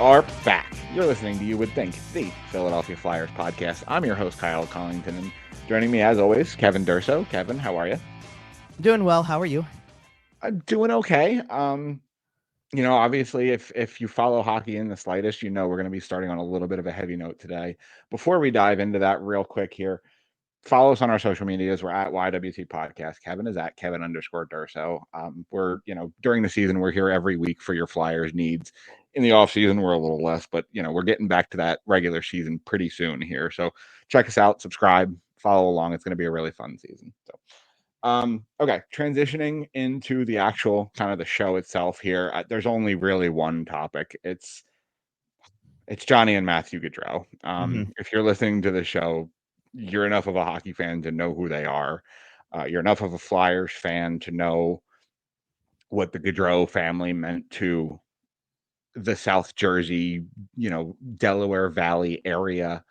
are back. You're listening to You Would Think, the Philadelphia Flyers podcast. I'm your host, Kyle Collington, and joining me, as always, Kevin Durso. Kevin, how are you? Doing well. How are you? I'm doing okay. Obviously, if you follow hockey in the slightest, we're going to be starting on a little bit of a heavy note today. Before we dive into that real quick here, follow us on our social medias. We're at YWT Podcast. Kevin is at Kevin_Durso. We're, during the season, we're here every week for your Flyers needs. In the off season, we're a little less, but we're getting back to that regular season pretty soon here. So check us out, subscribe, follow along. It's going to be a really fun season. So, okay, transitioning into the actual kind of the show itself here. There's only really one topic. It's Johnny and Matthew Gaudreau. If you're listening to the show, you're enough of a hockey fan to know who they are. You're enough of a Flyers fan to know what the Gaudreau family meant to the South Jersey, Delaware Valley area.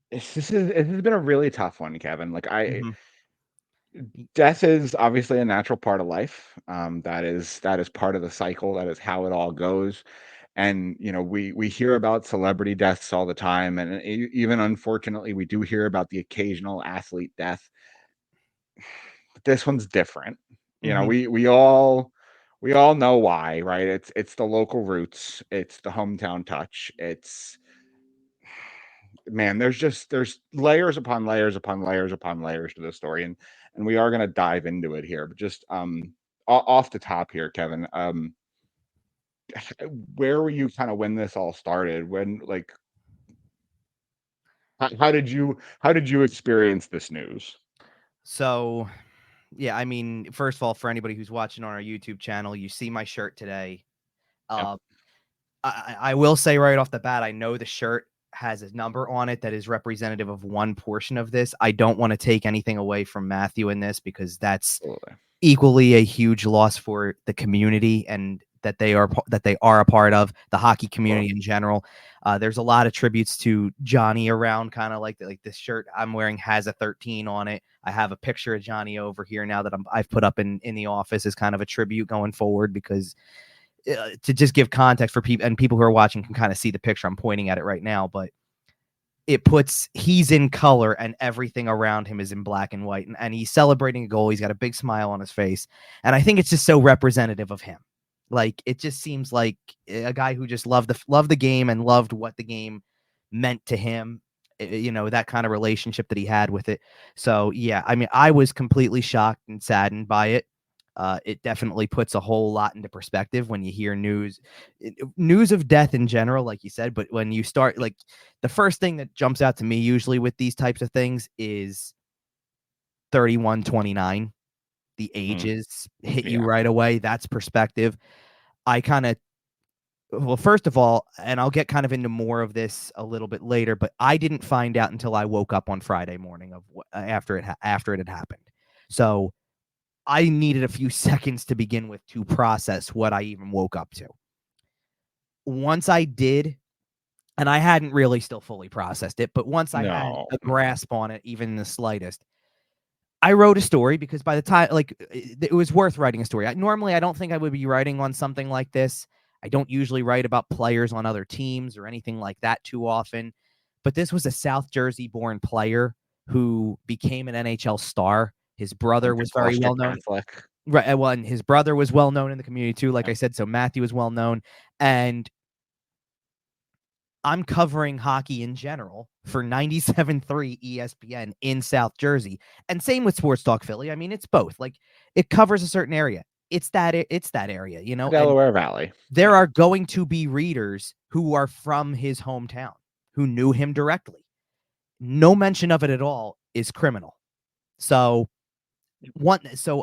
This has been a really tough one, Kevin. Death is obviously a natural part of life. That is part of the cycle. That is how it all goes. And we hear about celebrity deaths all the time, and even unfortunately, we do hear about the occasional athlete death. But this one's different. We all know why, right? It's the local roots. It's the hometown touch. It's man, there's layers upon layers upon layers upon layers to this story, and we are going to dive into it here. But just off the top here, Kevin, where were you kind of when this all started? When how did you experience this news? So, yeah, I mean, first of all, for anybody who's watching on our YouTube channel, you see my shirt today. Yep. I will say right off the bat, I know the shirt has a number on it that is representative of one portion of this. I don't want to take anything away from Matthew in this because that's Absolutely. equally a huge loss for the community and that they are a part of the hockey community in general. There's a lot of tributes to Johnny around, kind of like this shirt I'm wearing has a 13 on it. I have a picture of Johnny over here now that I've put up in the office as kind of a tribute going forward because to just give context for people, and people who are watching can kind of see the picture. I'm pointing at it right now, but he's in color and everything around him is in black and white, and he's celebrating a goal. He's got a big smile on his face, and I think it's just so representative of him. Like, it just seems like a guy who just loved the game and loved what the game meant to him, that kind of relationship that he had with it. So yeah, I mean, I was completely shocked and saddened by it. It definitely puts a whole lot into perspective when you hear news of death in general, like you said. But when you start, like, the first thing that jumps out to me usually with these types of things is 31-29. The ages hit you right away. That's perspective. Well, first of all, and I'll get kind of into more of this a little bit later, but I didn't find out until I woke up on Friday morning after it had happened. So I needed a few seconds to begin with to process what I even woke up to. Once I did, and I hadn't really still fully processed it, but once I had a grasp on it, even in the slightest, I wrote a story because by the time, it was worth writing a story. Normally, I don't think I would be writing on something like this. I don't usually write about players on other teams or anything like that too often. But this was a South Jersey-born player who became an NHL star. His brother was very well known. Right. Well, and his brother was well known in the community too, like I said. So Matthew was well known. And I'm covering hockey in general for 97.3 ESPN in South Jersey. And same with Sports Talk Philly. I mean, it's both. Like, it covers a certain area. It's that area, Delaware Valley. There are going to be readers who are from his hometown, who knew him directly. No mention of it at all is criminal. So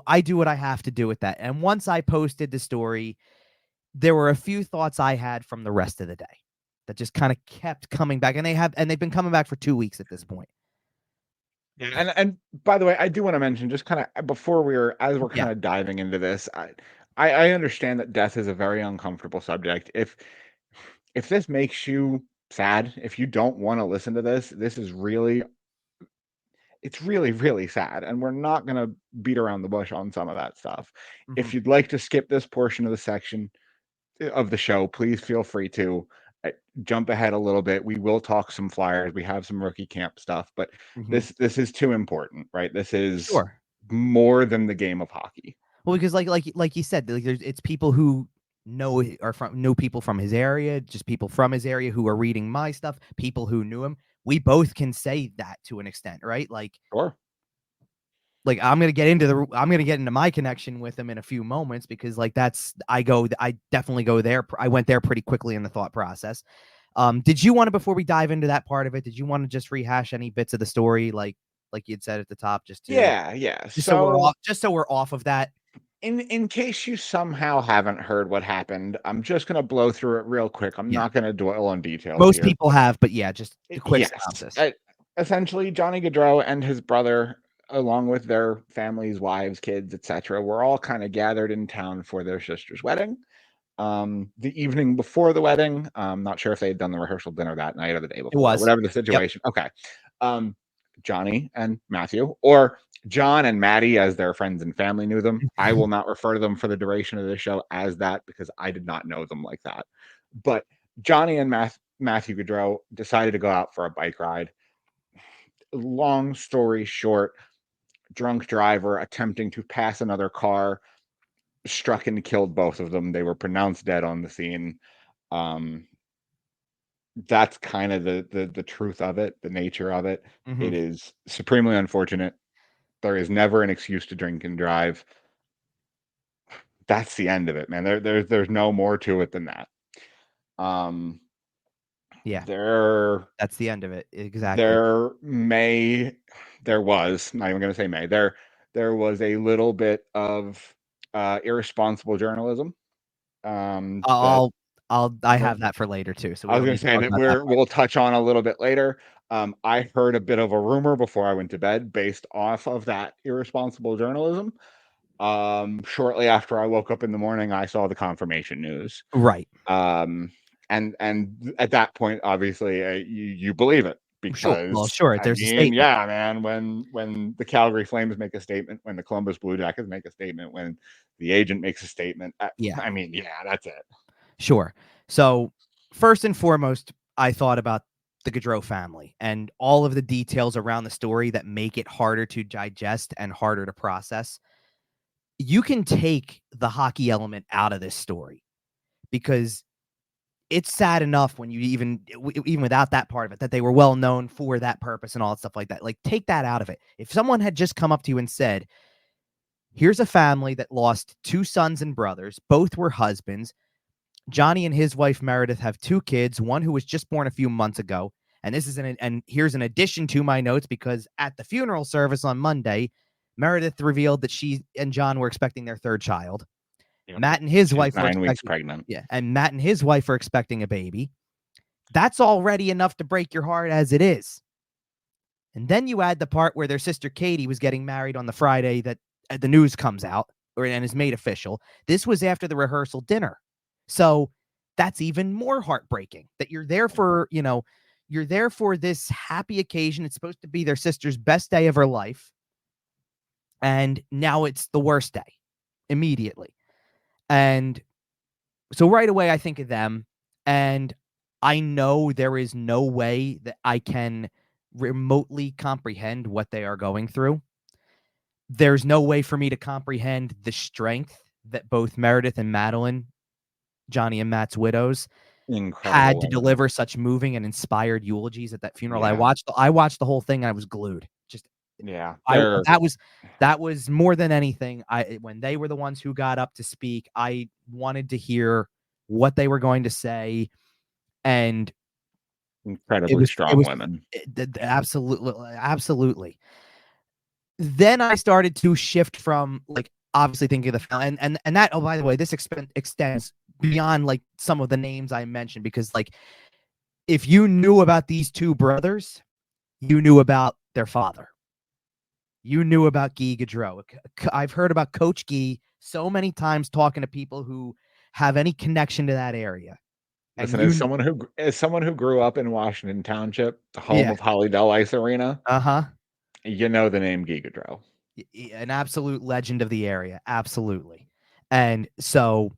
I do what I have to do with that. And once I posted the story, there were a few thoughts I had from the rest of the day that just kind of kept coming back, and they've been coming back for 2 weeks at this point. Yeah. And by the way, I do want to mention, just kind of before we're kind of diving into this, I understand that death is a very uncomfortable subject. If this makes you sad, if you don't want to listen to this is really, It's really, really sad. And we're not going to beat around the bush on some of that stuff. Mhm. If you'd like to skip this portion of the section of the show, please feel free to jump ahead a little bit. We will talk some Flyers. We have some rookie camp stuff, but Mhm. this is too important, right? This is Sure. more than the game of hockey. Well, because like you said, like it's people who know people from his area, just people from his area who are reading my stuff, people who knew him. We both can say that to an extent, right? Sure. Like I'm gonna get into my connection with him in a few moments because like I definitely go there. I went there pretty quickly in the thought process. Did you want to, before we dive into that part of it, did you want to just rehash any bits of the story like you'd said at the top, Yeah. just so we're off of that? In case you somehow haven't heard what happened, I'm just going to blow through it real quick. I'm Yeah. not going to dwell on details Most here. people have, but yeah, just a quick Yes. synopsis. Essentially, Johnny Gaudreau and his brother, along with their families, wives, kids, etc., were all kind of gathered in town for their sister's wedding. The evening before the wedding, I'm not sure if they had done the rehearsal dinner that night or the day It before, was. whatever the situation. Yep. Okay. Johnny and Matthew, or John and Maddie, as their friends and family knew them. I will not refer to them for the duration of the show as that because I did not know them like that. But Johnny and Matthew Gaudreau decided to go out for a bike ride. Long story short, drunk driver attempting to pass another car struck and killed both of them. They were pronounced dead on the scene. That's kind of the truth of it, the nature of it. Mhm. It is supremely unfortunate. There is never an excuse to drink and drive. That's the end of it, man. There's no more to it than that. Yeah, There that's the end of it. Exactly. there was, not even going to say may, there was a little bit of irresponsible journalism. That I have that for later too, so we I was don't going need to to say talk that about that part. we'll touch on a little bit later. I heard a bit of a rumor before I went to bed based off of that irresponsible journalism. Shortly after I woke up in the morning, I saw the confirmation news. Right. And at that point, obviously, you believe it Sure. Well, because sure. I There's a mean, statement. yeah, man. When the Calgary Flames make a statement, when the Columbus Blue Jackets make a statement, when the agent makes a statement, Yeah. I mean, yeah, that's it. Sure. So first and foremost, I thought about the Gaudreau family and all of the details around the story that make it harder to digest and harder to process. You can take the hockey element out of this story because it's sad enough when you even without that part of it, that they were well known for that purpose and all that stuff like that. Like, take that out of it. If someone had just come up to you and said, here's a family that lost two sons and brothers, both were husbands. Johnny and his wife Meredith have two kids, one who was just born a few months ago. And and here's an addition to my notes, because at the funeral service on Monday, Meredith revealed that she and John were expecting their third child. Yep. Matt and his She's wife were 9 weeks expecting, pregnant. yeah, and Matt and his wife are expecting a baby. That's already enough to break your heart as it is. And then you add the part where their sister Katie was getting married on the Friday that the news comes out and is made official. This was after the rehearsal dinner. So that's even more heartbreaking that you're there for, you're there for this happy occasion. It's supposed to be their sister's best day of her life. And now it's the worst day immediately. And so right away, I think of them, and I know there is no way that I can remotely comprehend what they are going through. There's no way for me to comprehend the strength that both Meredith and Madeline, Johnny and Matt's widows, had Incredible to woman. deliver such moving and inspired eulogies at that funeral. Yeah. I watched the whole thing and I was glued. Just Yeah. I that was more than anything. When they were the ones who got up to speak, I wanted to hear what they were going to say, and Incredibly it strong was women. absolutely. Then I started to shift from, like, obviously thinking of the film, and that, oh, by the way, this extends beyond like some of the names I mentioned, because like if you knew about these two brothers, you knew about their father. You knew about Guy Gaudreau. I've heard about Coach Guy so many times talking to people who have any connection to that area. And Listen, as someone who grew up in Washington Township, the home yeah, of Hollydale Ice Arena, uh-huh. You know the name Gaudreau. An absolute legend of the area, absolutely. And so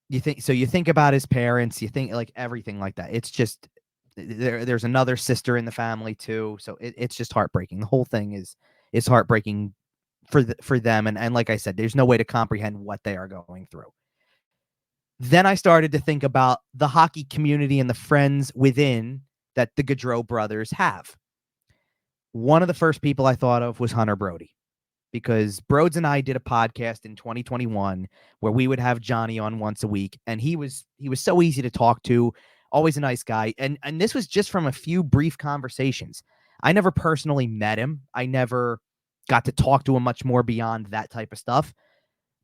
you think about his parents, you think like everything like that. It's just there's another sister in the family too, so it's just heartbreaking. The whole thing is heartbreaking for them, and like I said, there's no way to comprehend what they are going through. Then I started to think about the hockey community and the friends within that the Gaudreau brothers have. One of the first people I thought of was Hunter Brody, because Broads and I did a podcast in 2021 where we would have Johnny on once a week, and he was so easy to talk to, always a nice guy, and this was just from a few brief conversations. I never personally met him. I never got to talk to him much more beyond that type of stuff,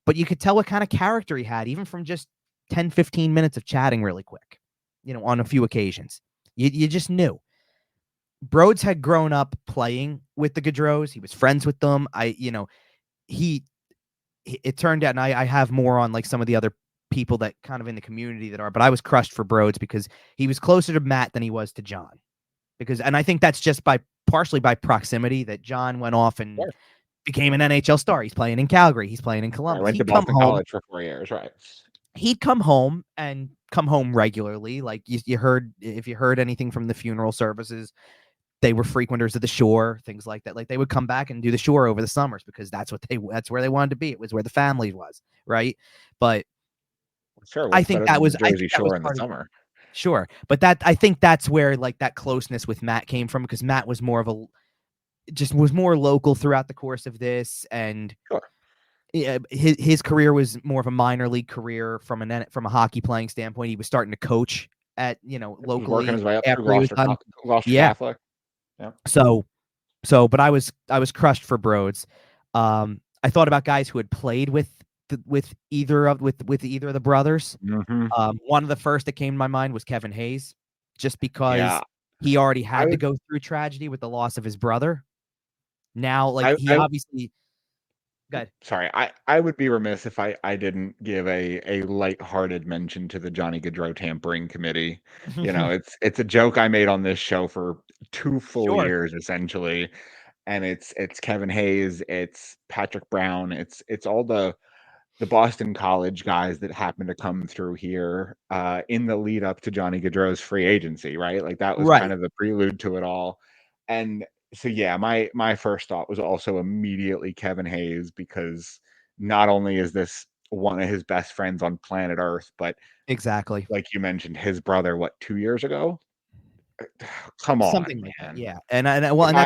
but you could tell what kind of character he had, even from just 10, 15 minutes of chatting really quick, on a few occasions. You just knew. Broads had grown up playing with the Gaudreaus. He was friends with them. It turned out, and I have more on like some of the other people that kind of in the community that are, but I was crushed for Broads because he was closer to Matt than he was to John. And I think that's just partially by proximity, that John went off and became an NHL star. He's playing in Calgary. He's playing in Columbus. I went to Boston College for 4 years, right? He'd come home regularly. Like you heard, if you heard anything from the funeral services, they were frequenters of the shore, things like that. Like they would come back and do the shore over the summers because that's where they wanted to be. It was where the family was, right? But sure, I think that was Jersey Shore in the part summer. Sure, but I think that's where like that closeness with Matt came from, because Matt was more local throughout the course of this, and sure. His career was more of a minor league career from a hockey playing standpoint. He was starting to coach at locally, working his way up after through he was done. Gloucester Catholic. Yeah. But I was crushed for Broads. I thought about guys who had played with either of the brothers. Mm-hmm. One of the first that came to my mind was Kevin Hayes, just because he already had to go through tragedy with the loss of his brother. Now, he obviously. Go ahead. Sorry, I would be remiss if I didn't give a lighthearted mention to the Johnny Gaudreau tampering committee. It's a joke I made on this show for 2 full years essentially, and it's Kevin Hayes, it's Patrick Brown, it's all the Boston College guys that happened to come through here in the lead up to Johnny Gaudreau's free agency, right? Like that was kind of the prelude to it all, and. So yeah, my first thought was also immediately Kevin Hayes, because not only is this one of his best friends on planet Earth, but exactly, like you mentioned, his brother, 2 years ago? Come on, something like man. that. Yeah,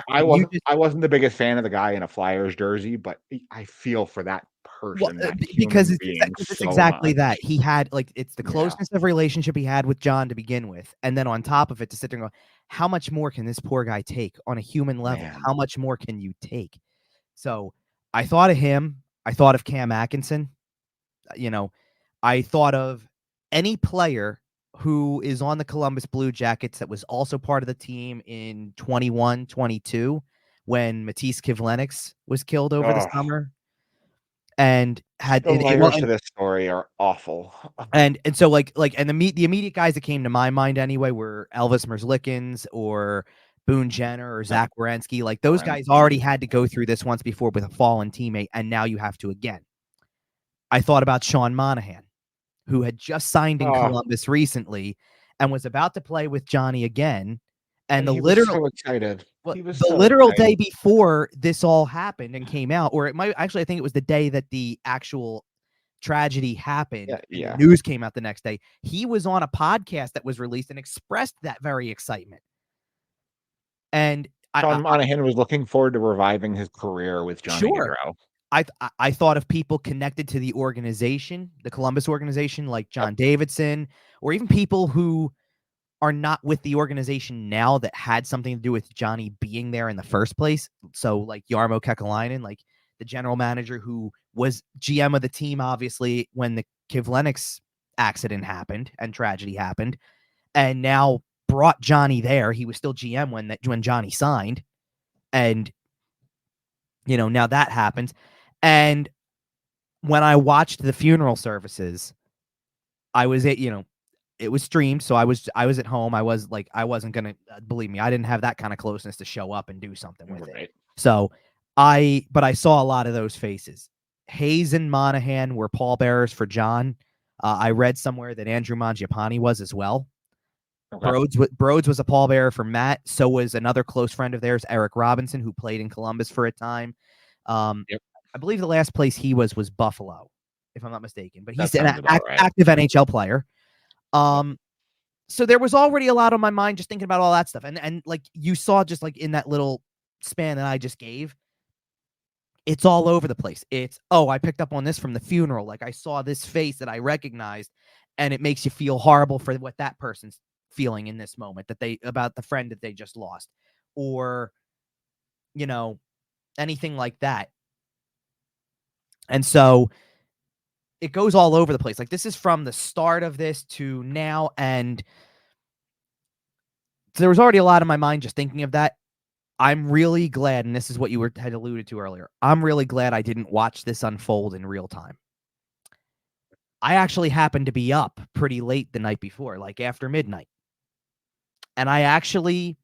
I wasn't the biggest fan of the guy in a Flyers jersey, but I feel for that person, because it's exactly that. He had it's the closeness of relationship he had with John to begin with, and then on top of it, to sit there and go, how much more can this poor guy take on a human level? Man. How much more can you take? So I thought of him. I thought of Cam Atkinson. I thought of any player who is on the Columbus Blue Jackets that was also part of the team in 21-22 when Matisse Kivlenieks was killed over the summer. And had the layers to this story are awful. And so the immediate guys that came to my mind anyway were Elvis Merzlikins or Boone Jenner or Zach Werenski. Like those guys already had to go through this once before with a fallen teammate, and now you have to again. I thought about Sean Monahan, who had just signed in Columbus recently and was about to play with Johnny again. And he was so excited. Day before this all happened and came out, or I think it was the day that the actual tragedy happened. And the news came out the next day. He was on a podcast that was released and expressed that very excitement. And Sean Monahan was looking forward to reviving his career with Johnny Gaudreau. I thought of people connected to the organization, the Columbus organization, like John Davidson, or even people who are not with the organization now that had something to do with Johnny being there in the first place. So like Jarmo Kekalainen, like the general manager who was GM of the team, obviously, when the Kivlenieks accident happened and tragedy happened, and now brought Johnny there. He was still GM when Johnny signed, and now that happens. And when I watched the funeral services, I was it was streamed, so I was at home. I wasn't gonna believe me. I didn't have that kind of closeness to show up and do something with it. So I saw a lot of those faces. Hayes and Monahan were pallbearers for John. I read somewhere that Andrew Mangiapane was as well. Okay. Broads was a pallbearer for Matt. So was another close friend of theirs, Eric Robinson, who played in Columbus for a time. Yep. I believe the last place he was Buffalo, if I'm not mistaken. But he's That an sounds about right. active NHL player. So there was already a lot on my mind just thinking about all that stuff. And like you saw just like in that little span that I just gave, it's all over the place. It's, oh, I picked up on this from the funeral. Like I saw this face that I recognized, and it makes you feel horrible for what that person's feeling in this moment about the friend that they just lost, or, you know, anything like that. And so it goes all over the place. Like this is from the start of this to now. And there was already a lot in my mind just thinking of that. I'm really glad, and this is what you had alluded to earlier, I'm really glad I didn't watch this unfold in real time. I actually happened to be up pretty late the night before, like after midnight. And I actually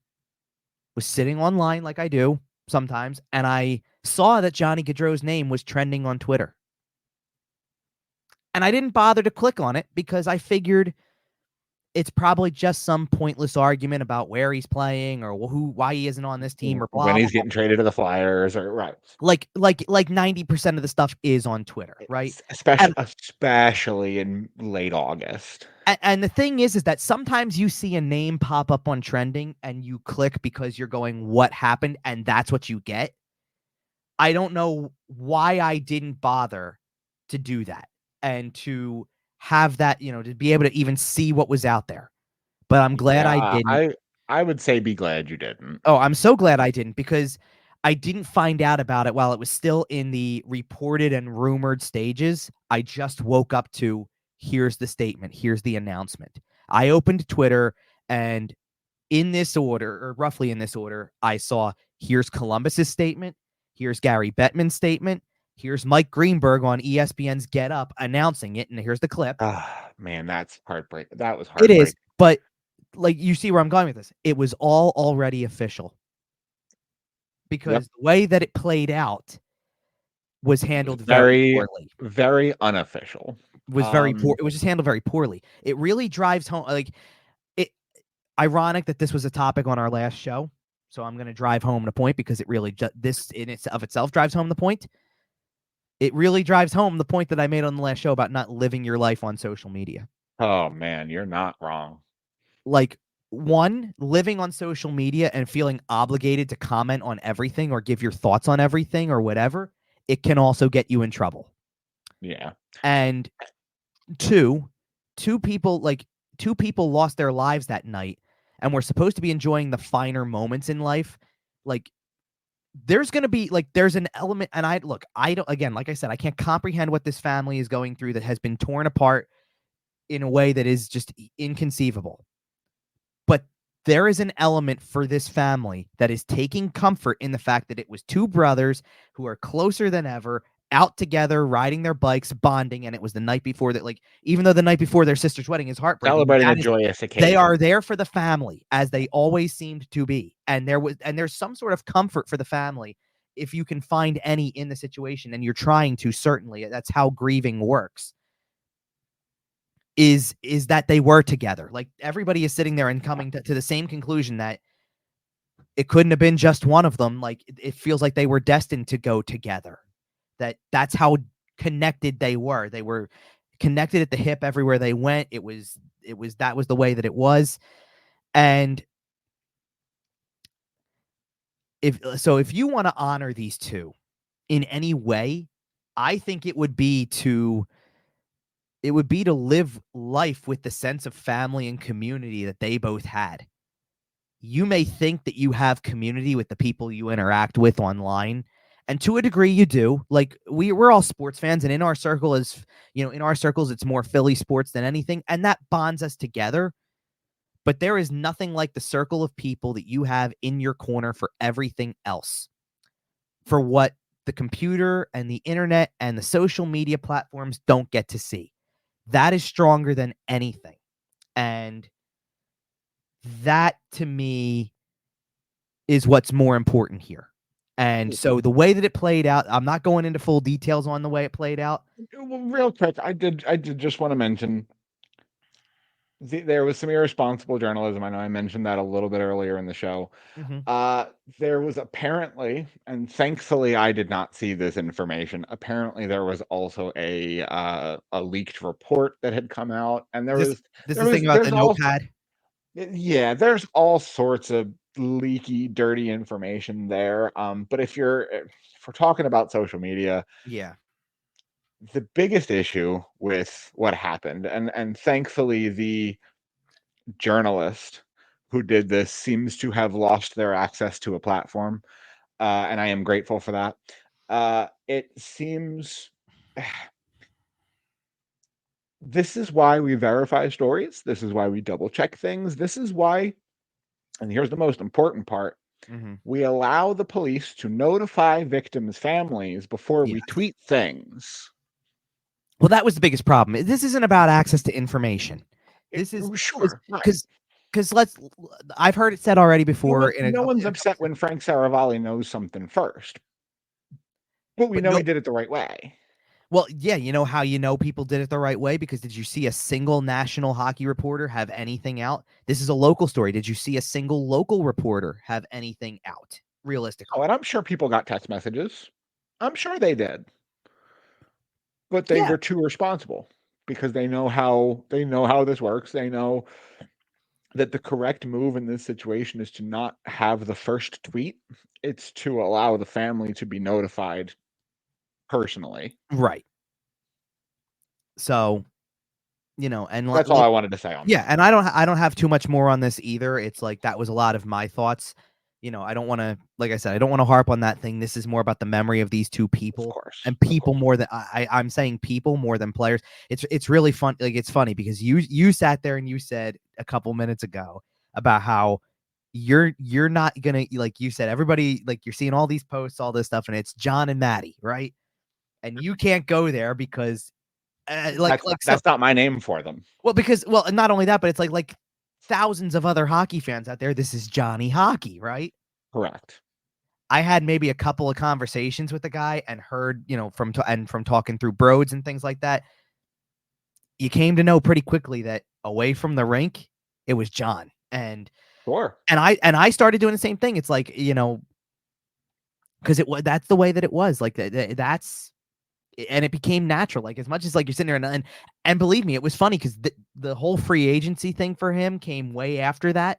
was sitting online like I do sometimes, and I saw that Johnny Gaudreau's name was trending on Twitter. And I didn't bother to click on it because I figured it's probably just some pointless argument about where he's playing or why he isn't on this team or blah, when he's blah, getting traded to the Flyers or right. Like 90% of the stuff is on Twitter, right? Especially in late August. And the thing is that sometimes you see a name pop up on trending and you click because you're going, what happened? And that's what you get. I don't know why I didn't bother to do that and to have that, to be able to even see what was out there. But I'm glad I didn't. I would say be glad you didn't. Oh, I'm so glad I didn't, because I didn't find out about it while it was still in the reported and rumored stages. I just woke up to, here's the statement, here's the announcement. I opened Twitter, and in this order, or roughly in this order, I saw, here's Columbus's statement, here's Gary Bettman's statement, here's Mike Greenberg on ESPN's Get Up announcing it, and here's the clip. Man, that's heartbreaking. That was heartbreaking. It is, but like, you see where I'm going with this. It was all already official, because the way that it played out was handled very poorly. Very unofficial. Was very poor. It was just handled very poorly. It really drives home, like, it. Ironic that this was a topic on our last show, so I'm going to drive home the point, because it really this in itself drives home the point. It really drives home the point that I made on the last show about not living your life on social media. Oh man, you're not wrong. Like, one, living on social media and feeling obligated to comment on everything or give your thoughts on everything or whatever, it can also get you in trouble. Yeah. And two people lost their lives that night, and we're supposed to be enjoying the finer moments in life. Like, there's going to be, like, there's an element, and I don't, again, like I said, I can't comprehend what this family is going through that has been torn apart in a way that is just inconceivable. But there is an element for this family that is taking comfort in the fact that it was two brothers who are closer than ever, out together, riding their bikes, bonding, and it was the night before that, like, even though the night before their sister's wedding is heartbreaking, celebrating a joyous occasion. They are there for the family, as they always seemed to be. And there's some sort of comfort for the family, if you can find any in the situation, and you're trying to, certainly. That's how grieving works. Is that they were together. Like, everybody is sitting there and coming to the same conclusion that it couldn't have been just one of them. Like, it feels like they were destined to go together. That's how connected they were. They were connected at the hip everywhere they went. That was the way that it was. And if you want to honor these two in any way, I think it would be to live life with the sense of family and community that they both had. You may think that you have community with the people you interact with online, and to a degree you do. Like, we're all sports fans, and in our circles, it's more Philly sports than anything, and that bonds us together. But there is nothing like the circle of people that you have in your corner for everything else, for what the computer and the internet and the social media platforms don't get to see. That is stronger than anything. And that, to me, is what's more important here. And so the way that it played out, I'm not going into full details on the way it played out. Well, real quick, I did just want to mention there was some irresponsible journalism. I know I mentioned that a little bit earlier in the show. Mm-hmm. There was apparently, and thankfully I did not see this information. Apparently, there was also a leaked report that had come out, and This is the thing about the there's all notepad. yeah, there's all sorts of leaky, dirty information there. But if we're talking about social media, Yeah. the biggest issue with what happened, and thankfully the journalist who did this seems to have lost their access to a platform, and I am grateful for that. It seems this is why we verify stories. This is why we double check things. This is why, and here's the most important part, Mm-hmm. we allow the police to notify victims' families before we Yes. tweet things. Well, that was the biggest problem. This isn't about access to information. This is Sure, right. because I've heard it said already before. No one's upset when Frank Saravalli knows something first, but we know he did it the right way. Well, yeah, you know how you know people did it the right way? Because did you see a single national hockey reporter have anything out? This is a local story. Did you see a single local reporter have anything out? Realistically. Oh, and I'm sure people got text messages. I'm sure they did. But they were too responsible because they know how this works. They know that the correct move in this situation is to not have the first tweet. It's to allow the family to be notified personally. Right. So, and that's all I wanted to say on yeah, that. and I don't have too much more on this either. It's like that was a lot of my thoughts. I don't want to, like I said, I don't want to harp on that thing. This is more about the memory of these two people, of course, and people more than I'm saying people more than players. It's really fun. Like it's funny because you sat there and you said a couple minutes ago about how you're not gonna, like you said, everybody, like you're seeing all these posts, all this stuff, and it's John and Maddie, right? And you can't go there because that's not my name for them. Well, because not only that, but it's like thousands of other hockey fans out there. This is Johnny Hockey, right? Correct. I had maybe a couple of conversations with the guy and heard, from talking through Broads and things like that. You came to know pretty quickly that away from the rink, it was John. And sure. And I started doing the same thing. It's like, because that's the way that it was. Like that's. And it became natural, like as much as like you're sitting there and believe me, it was funny because the whole free agency thing for him came way after that.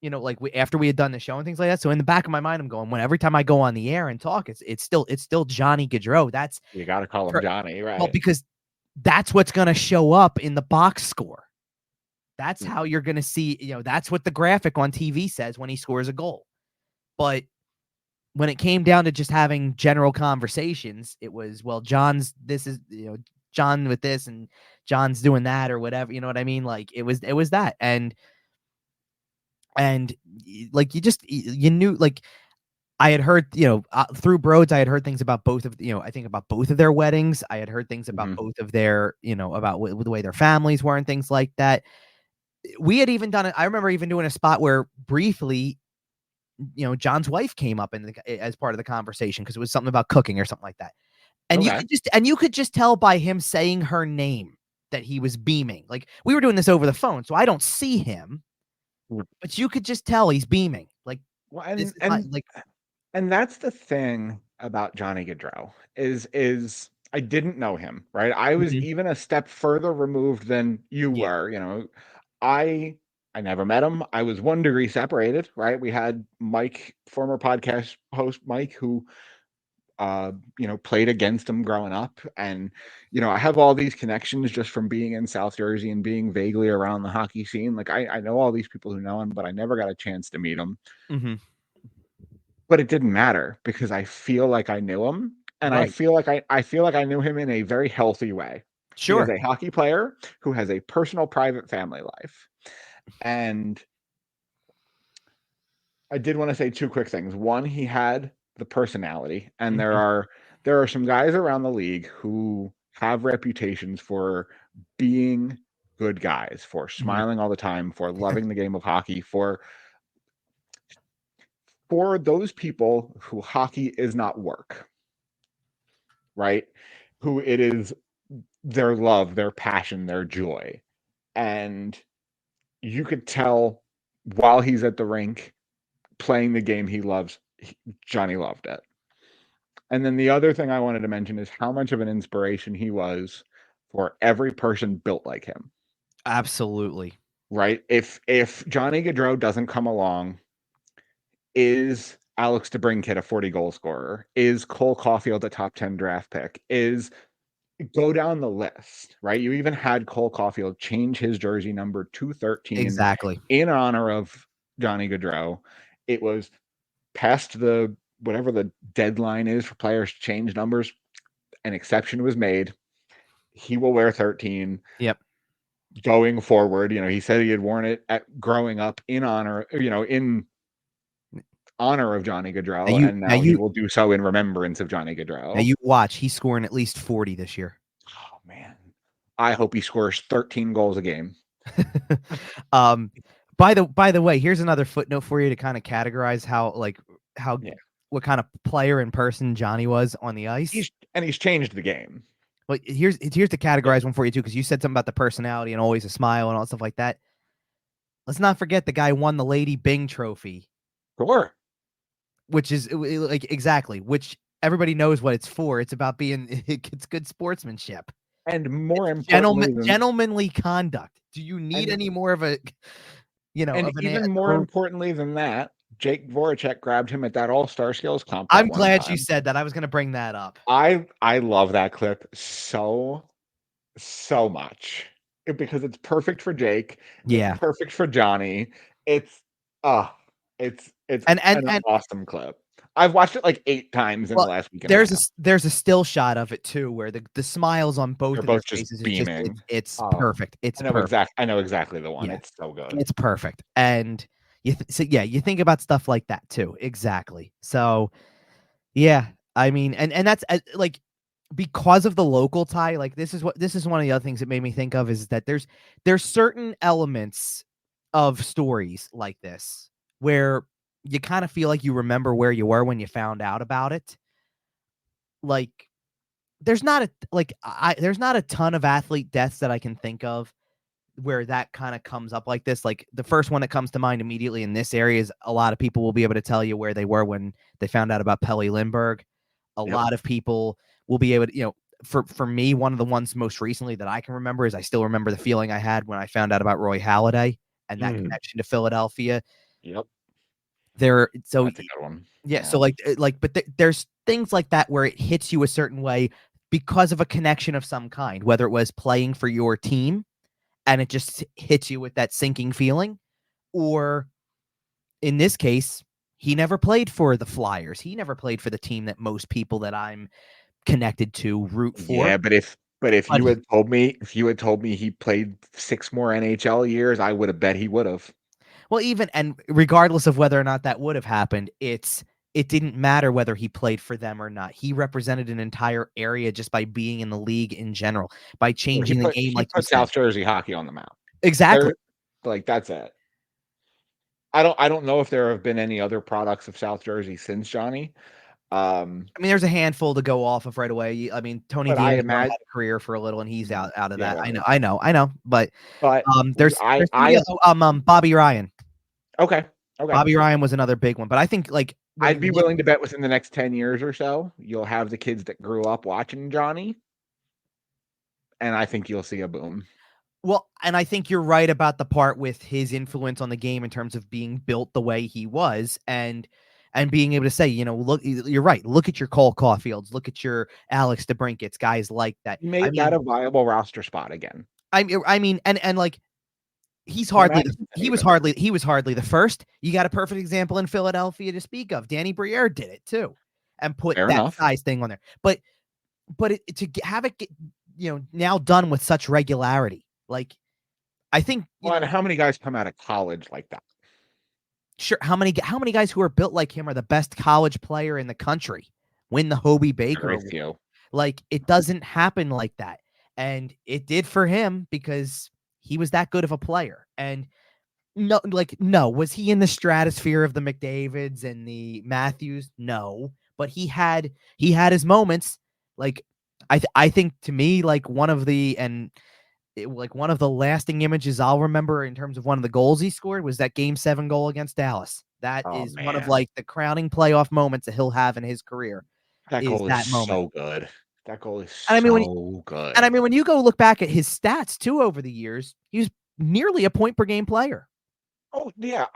Like after we had done the show and things like that. So in the back of my mind, I'm going, when every time I go on the air and talk, it's still Johnny Gaudreau. That's you got to call him Johnny, right? Well, because that's what's going to show up in the box score. That's how you're going to see. That's what the graphic on TV says when he scores a goal. But when it came down to just having general conversations, it was, well, John's John with this and John's doing that or whatever. You know what I mean? Like it was that. And like you knew, like I had heard, through Broads, I had heard things about both of, I think about both of their weddings. I had heard things about both of their, about the way their families were and things like that. We had even done it. I remember even doing a spot where briefly, John's wife came up as part of the conversation because it was something about cooking or something like that. And you could just tell by him saying her name that he was beaming. Like we were doing this over the phone, so I don't see him, but you could just tell he's beaming. Like, and that's the thing about Johnny Gaudreau is I didn't know him, right? I was even a step further removed than you were. I never met him. I was 1 degree separated, right? We had Mike, former podcast host Mike, who played against him growing up. And, I have all these connections just from being in South Jersey and being vaguely around the hockey scene. Like I know all these people who know him, but I never got a chance to meet him. Mm-hmm. But it didn't matter because I feel like I knew him. And I feel like I knew him in a very healthy way. Sure. He is a hockey player who has a personal, private family life. And I did want to say 2 quick things. One, he had the personality, and there are some guys around the league who have reputations for being good guys, for smiling all the time, for loving the game of hockey, for for those people who hockey is not work, right? Who it is their love, their passion, their joy. And you could tell while he's at the rink playing the game he loves, Johnny loved it. And then the other thing I wanted to mention is how much of an inspiration he was for every person built like him. Absolutely. Right? If Johnny Gaudreau doesn't come along, is Alex DeBrincat a 40 goal scorer? Is Cole Caulfield a top 10 draft pick? Go down the list, right? You even had Cole Caulfield change his jersey number to 13 Exactly. in honor of Johnny Gaudreau. It was past the whatever the deadline is for players to change numbers. An exception was made. He will wear 13. Yep. Going forward, he said he had worn it growing up in honor, in honor of Johnny Gaudreau, and now he will do so in remembrance of Johnny Gaudreau. Now you watch, he's scoring at least 40 this year. Oh man, I hope he scores 13 goals a game. By the way, here's another footnote for you to kind of categorize what kind of player and person Johnny was on the ice. He's changed the game. Well, here's to categorize one for you too, because you said something about the personality and always a smile and all stuff like that. Let's not forget the guy won the Lady Byng Trophy. Sure. Which is exactly, which everybody knows what it's for. It's about it's good sportsmanship. And more importantly, gentlemanly conduct. Do you need any more of a, more importantly than that, Jake Voracek grabbed him at that All-Star Skills comp. I'm glad you said that. I was going to bring that up. I love that clip so much because it's perfect for Jake. Yeah. It's perfect for Johnny. It's an awesome clip. I've watched it like 8 times in the last week. There's a still shot of it too, where the smiles on both of their faces just beaming. It's perfect. I know exactly the one. Yeah. It's so good. It's perfect. And you think about stuff like that too. Exactly. So yeah, I mean, and that's like, because of the local tie, like this is one of the other things that made me think of is that there's certain elements of stories like this where you kind of feel like you remember where you were when you found out about it. Like there's not a ton of athlete deaths that I can think of where that kind of comes up like this. Like the first one that comes to mind immediately in this area is a lot of people will be able to tell you where they were when they found out about Pelle Lindbergh. A lot of people will be able to, for me, one of the ones most recently that I can remember is I still remember the feeling I had when I found out about Roy Halladay and that connection to Philadelphia. Yep. That's a good one. Yeah. So but there's things like that where it hits you a certain way because of a connection of some kind, whether it was playing for your team and it just hits you with that sinking feeling, or in this case, he never played for the Flyers. He never played for the team that most people that I'm connected to root for. Yeah, but if you had told me he played 6 more NHL years, I would have bet he would have. Well, and regardless of whether or not that would have happened, it didn't matter whether he played for them or not. He represented an entire area just by being in the league in general, by changing the game. He put South Jersey hockey on the map. Exactly. That's it. I don't know if there have been any other products of South Jersey since Johnny. I mean, there's a handful to go off of right away. I mean, Tony Diaz had a career for a little, and he's out of that. I know. But there's Bobby Ryan. Okay. Bobby Ryan was another big one, but I think I'd be willing to bet within the next 10 years or so, you'll have the kids that grew up watching Johnny, and I think you'll see a boom. Well, and I think you're right about the part with his influence on the game in terms of being built the way he was and being able to say, look, you're right. Look at your Cole Caulfields. Look at your Alex DeBrincats, guys like that. That a viable roster spot again. I mean, he was hardly the first. You got a perfect example in Philadelphia to speak of. Danny Briere did it too, and put that size thing on there. But to have it now done with such regularity, I think. And how many guys come out of college like that? Sure. How many guys who are built like him are the best college player in the country? Win the Hobie Baker Award. It doesn't happen like that, and it did for him because he was that good of a player. And No, like, no. Was he in the stratosphere of the McDavids and the Matthews? No, but he had his moments. Like, I think to me, like one of the like one of the lasting images I'll remember in terms of one of the goals he scored was that Game 7 goal against Dallas. That Oh is one of man, like the crowning playoff moments that he'll have in his career. that Is goal is that moment? so good. That goal is And I mean when so and I good. mean when you go look back at his stats too over the years, he was nearly a point per game player. Oh yeah,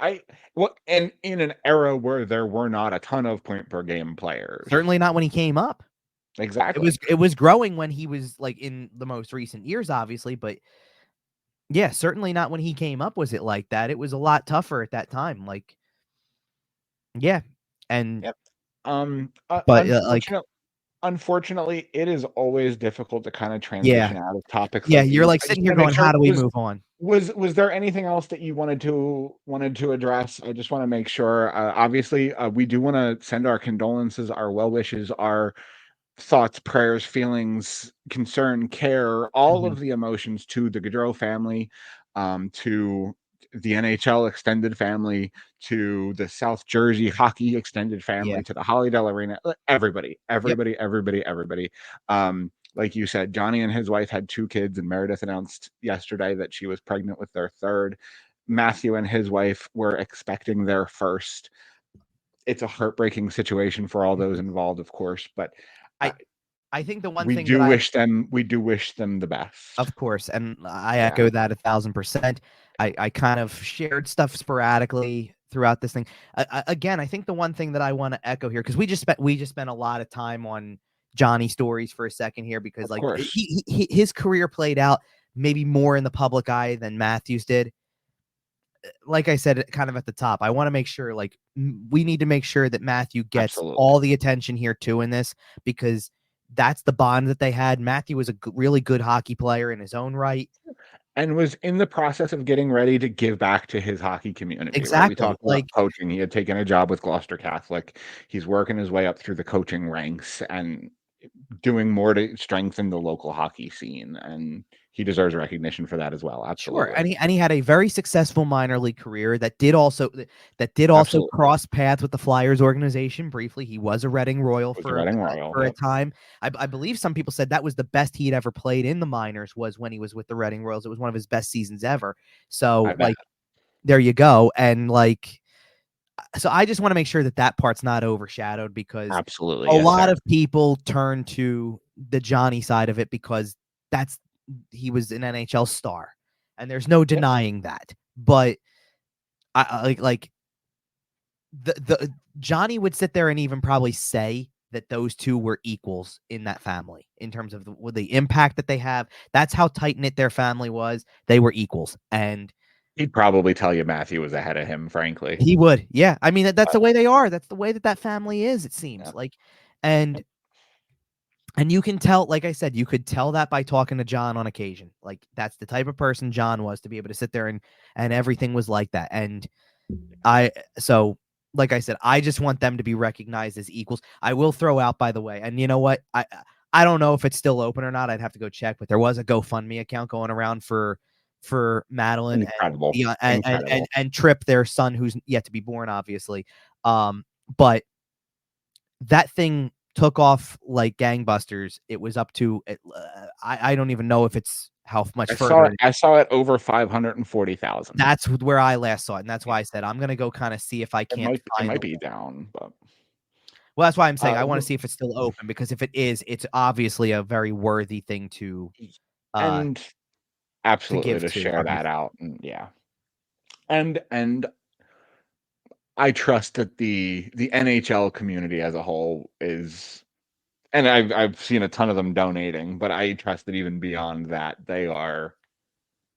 and in an era where there were not a ton of point per game players. Certainly not when he came up. Exactly. It was growing when he was like in the most recent years, obviously, but yeah, certainly not when he came up was it like that. It was a lot tougher at that time. Like, yeah, and Yep. but like, Unfortunately, it is always difficult to kind of yeah, transition out of topics yeah, like you're these. like I just sitting here want to make going, sure how do we move on? was there anything else that you wanted to address? I just want to make sure. Obviously, we do want to send our condolences, our well wishes, our thoughts, prayers, feelings, concern, care, all Mhm. of the emotions to the Gaudreau family, to the NHL extended family, to the South Jersey hockey extended Yeah, family, to the Hollydale Arena, everybody, yep, everybody, everybody, everybody. Like you said, Johnny and his wife had 2 kids, and Meredith announced yesterday that she was pregnant with their third. Matthew and his wife were expecting their first. It's a heartbreaking situation for all those mhm. involved, of course, but uh, I I think the one we thing that do wish them we do wish them the best. of course, and I Yeah, echo that 1,000%. I kind of shared stuff sporadically throughout this thing. Again, I think the one thing that I want to echo here because we just spent a lot of time on Johnny stories for a second here because of like course. his career played out maybe more in the public eye than Matthews did. Like I said, kind of at the top, I want to make sure like we need to make sure that Matthew gets Absolutely. all the attention here too in this because that's the bond that they had. Matthew was a really good hockey player in his own right. And was in the process of getting ready to give back to his hockey community, right? We Exactly. talked about Like, coaching. He had taken a job with Gloucester Catholic. He's working his way up through the coaching ranks and doing more to strengthen the local hockey scene, and he deserves recognition for that as well. sure. Absolutely. And he had a very successful minor league career that did also Absolutely. cross paths with the Flyers organization briefly. He was a Reading Royal Was a Reading Royal. for a Yep. time. I believe some people said that was the best he'd ever played in the minors was when he was with the Reading Royals. It was one of his best seasons ever. I So bet. like there you go. And like so I just want to make sure that that part's not overshadowed because Absolutely. a Yes, lot sir. of people turn to the Johnny side of it because that's he was an NHL star, and there's no Yep. denying that. But like the Johnny would sit there and even probably say that those two were equals in that family in terms of the impact that they have. That's how tight knit their family was. They were equals, and He'd probably tell you Matthew was ahead of him, frankly. he would. Yeah, I mean that's But the way they are. That's the way that that family is. It yeah. seems like, and And you can tell, like I said, you could tell that by talking to John on occasion. Like that's the type of person John was to be able to sit there and everything was like that. And I so like I said, I just want them to be recognized as equals. I will throw out, by the way, and you know what? I don't know if it's still open or not. I'd have to go check, but there was a GoFundMe account going around for Madeline Incredible. and Trip, their son who's yet to be born, obviously. But that thing took off like gangbusters. It was up to I don't even know if it's how much further. I saw it over 540,000. That's where I last saw it, and that's why I said I'm gonna go kind of see if I can't It find might the be link. down, but Well, that's why I'm saying uh, I want to see if it's still open because if it is, it's obviously a very worthy thing uh and absolutely give to to. share that Obviously, out, and yeah. And I trust that the NHL community as a whole is, and I've seen a ton of them donating, but I trust that even beyond that, they it are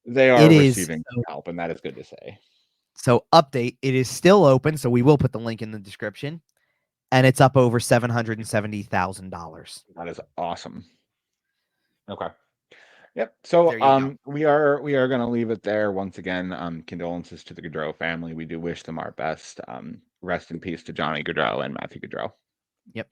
is. receiving help, and that is good to say. So update, it is still open. So we will put the link in the description, and it's up over $770,000. That is awesome. Okay. Yep. So There you go. we are gonna leave it there. Once again, condolences to the Gaudreau family. We do wish them our best. Rest in peace to Johnny Gaudreau and Matthew Gaudreau. Yep.